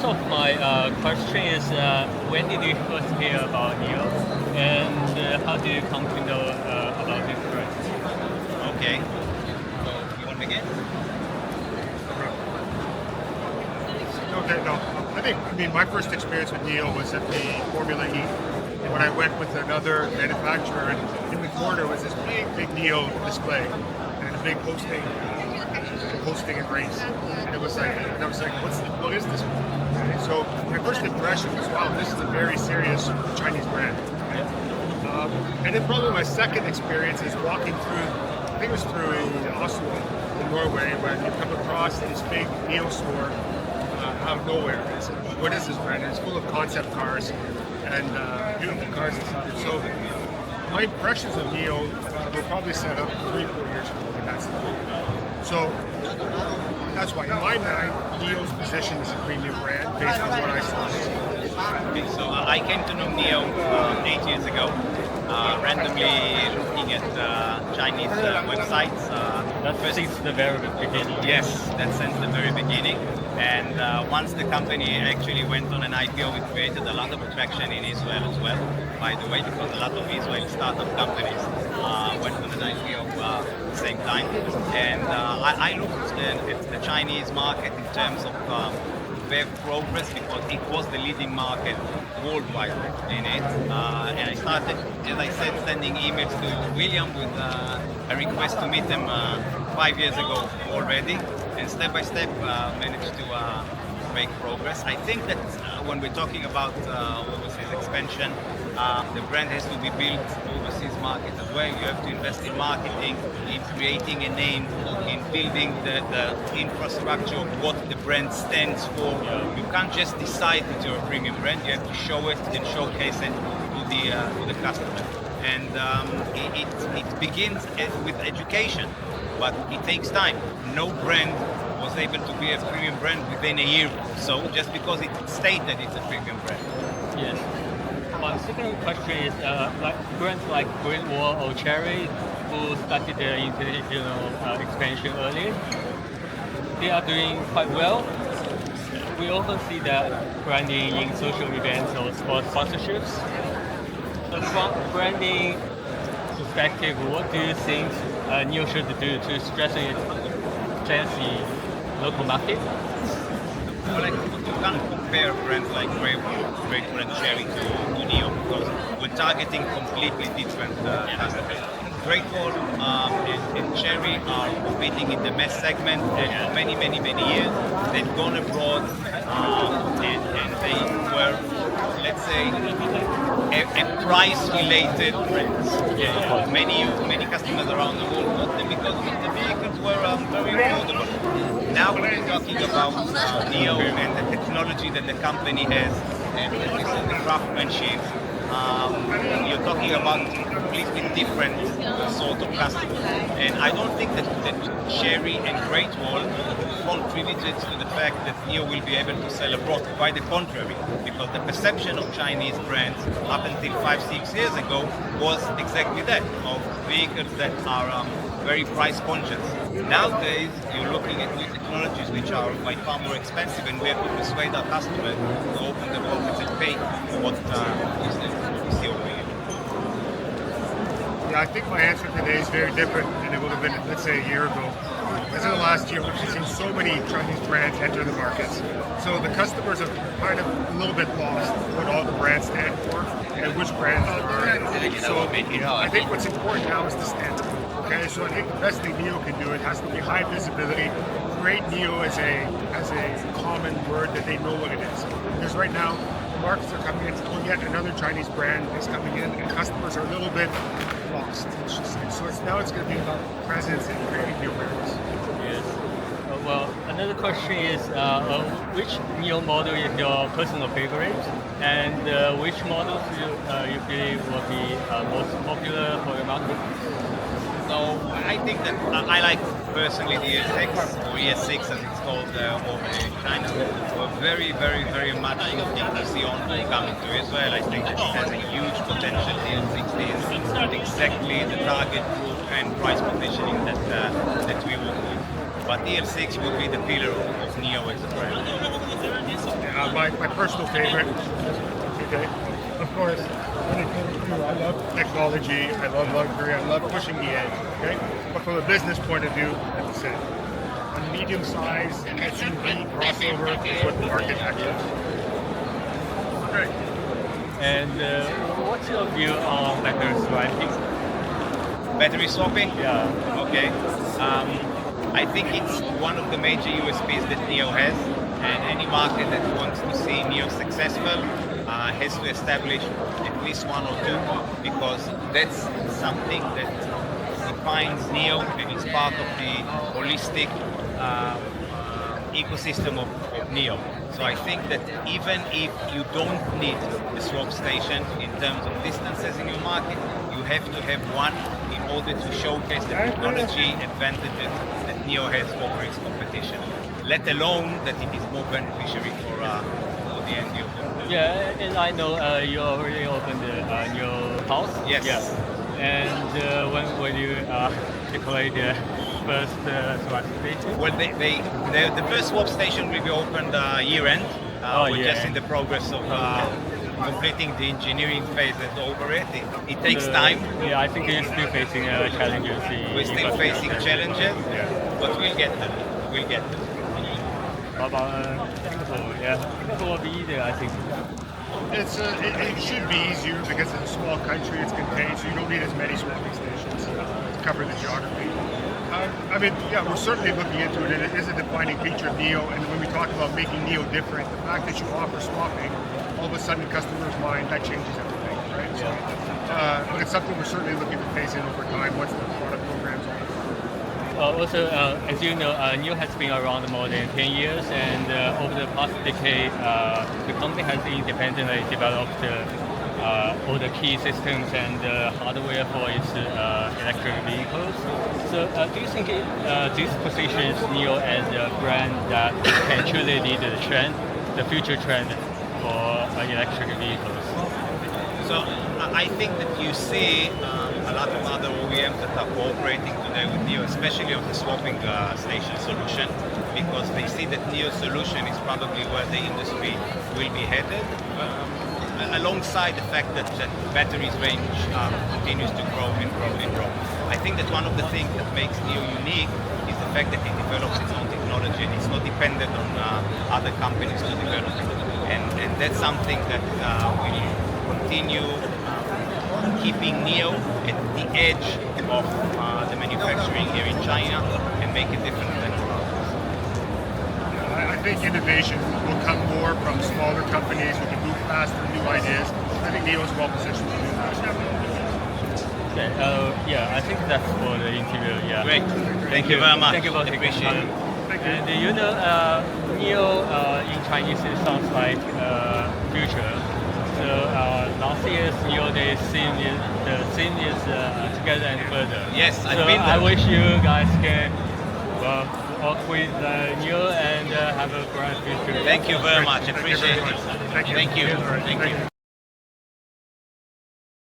first of my question is, when did you first hear about NIO, and how did you come to know about this brand? Okay. So you want to begin? Okay, no. I mean, my first experience with NIO was at the Formula E. When I went with another manufacturer, and in the corner was this big NIO display, and a big hosting and race. And it was like, and I was like, what is this? Okay, so my first impression was, wow, this is a very serious Chinese brand. And then probably my second experience is walking through, I think it was through Oslo in Norway, when you come across this big NIO store out of nowhere. And I said, what is this brand? And it's full of concept cars and beautiful cars inside. So my impressions of NIO were probably set up 3-4 years ago. So that's why, in my mind, NIO's position is a premium brand based on what I saw. Okay, so I came to know NIO 8 years ago, randomly looking at Chinese websites. That since the very beginning. Yes, that since the very beginning. And once the company actually went on an IPO, it created a lot of attraction in Israel as well, by the way, because a lot of Israeli startup companies went on an IPO at the same time. And I looked at the Chinese market in terms of their progress, because it was the leading market worldwide in it. And I started, as I said, sending emails to William with a request to meet him 5 years ago already. And step by step managed to make progress. I think that when we're talking about overseas expansion, the brand has to be built overseas market as well. You have to invest in marketing, in creating a name, in building the infrastructure of what the brand stands for. You can't just decide that you're a premium brand. You have to show it and showcase it to the customer. And it begins with education, but it takes time. No brand was able to be a premium brand within a year or so, just because it stated it's a premium brand. Yes. My second question is, like brands like Great Wall or Cherry, who started their international expansion early, they are doing quite well. We often see that branding in social events or sports sponsorships. So from branding perspective, what do you think NIO should do to strengthen the local market? Well, you can't compare brands like Great Wall and Cherry to NIO, because we're targeting completely different customers. Great Wall and Cherry are competing in the mass segment, and for many years they've gone abroad and they were, let's say, a price-related brand. Many customers around the world bought them because the vehicles were very affordable. Now when we're talking about NIO and the technology that the company has, and the craftsmanship, you're talking about completely different sort of customers. And I don't think that Cherry and Great Wall contributed to the fact that NIO will be able to sell abroad. Quite the contrary, because the perception of Chinese brands up until 5-6 years ago was exactly that, of vehicles that are very price conscious. Nowadays, you're looking at new technologies which are by far more expensive, and we have to persuade our customers to open their pockets and pay for what we see over here. Yeah, I think my answer today is very different than it would have been, let's say, a year ago. Because in the last year, we've seen so many Chinese brands enter the markets. So the customers are kind of a little bit lost what all the brands stand for and which brands are. So I think what's important now is the standard. Okay, so I think the best thing NIO can do, it has to be high visibility. Create NIO as a common word that they know what it is. Because right now, markets are coming in, well, yet another Chinese brand is coming in, and customers are a little bit lost. So now it's going to be about presence and creating the awareness. Yes. Well, another question is, which NIO model is your personal favorite, and which models you believe will be most popular for your market? So I think that I like personally the ES6 or ES6 as it's called over in China. We're very much looking to see Envoy coming to Israel. I think that it has a huge potential. The ES6 is not exactly the target group and price positioning that we want with. But EL6 will be the pillar of NIO as a brand. My personal favorite. Okay. Of course, when it comes to, I love technology, I love luxury, I love pushing the edge. Okay. But from a business point of view, as I said, a medium-sized SUV crossover is what the market actually is. Great. And what's your view on battery swapping? Battery swapping? Yeah. Okay. I think it's one of the major USPs that NIO has, and any market that wants to see NIO successful has to establish at least one or two, because that's something that defines NIO and is part of the holistic ecosystem of NIO. So I think that even if you don't need the swap station in terms of distances in your market, you have to have one in order to showcase the technology advantages that NIO has over its competition, let alone that it is more beneficiary for the end user. Yeah, and I know you already opened a new house. Yes. Yeah. And when will you deploy the first swap station? Well, the first swap station will be opened year end. We're just in the progress of completing the engineering phases over it. It takes time. Yeah, I think you're still facing challenges. We're still facing challenges, but we'll get them. We'll get them. How about Singapore? Yeah, Singapore will be easier, I think. It should be easier because it's a small country, it's contained, so you don't need as many swapping stations to cover the geography. I mean, yeah, we're certainly looking into it, and it is a defining feature of NIO. And when we talk about making NIO different, the fact that you offer swapping, all of a sudden, in customers' mind, that changes everything, right? So, but it's something we're certainly looking to phase in over time once the product programs are. Also, as you know, NIO has been around more than 10 years, and over the past decade, the company has independently developed all the key systems and hardware for its electric vehicles. So, do you think this positions NIO as a brand that can truly lead the trend, the future trend for electric vehicles? So I think that you see a lot of other OEMs that are cooperating today with NIO, especially on the swapping station solution, because they see that NIO's solution is probably where the industry will be headed. Alongside the fact that batteries range continues to grow and grow and grow. I think that one of the things that makes NIO unique is the fact that it develops its own technology and it's not dependent on other companies to develop it. And that's something that will continue keeping NIO at the edge of the manufacturing here in China and make it different than others. I think innovation will come more from smaller companies who can move faster, new ideas. I think NIO is well positioned to do that. Okay, yeah, I think that's for the interview. Yeah. Great. Thank you very much. Thank you for taking Appreciate time. it. And you know, NIO in Chinese it sounds like future. So last year's NIO Day theme is together and further. Yes, I've so been there. I wish you guys can work with NIO and have a bright future. Thank you very much. Appreciate it. Thank you. Thank you. Thank you.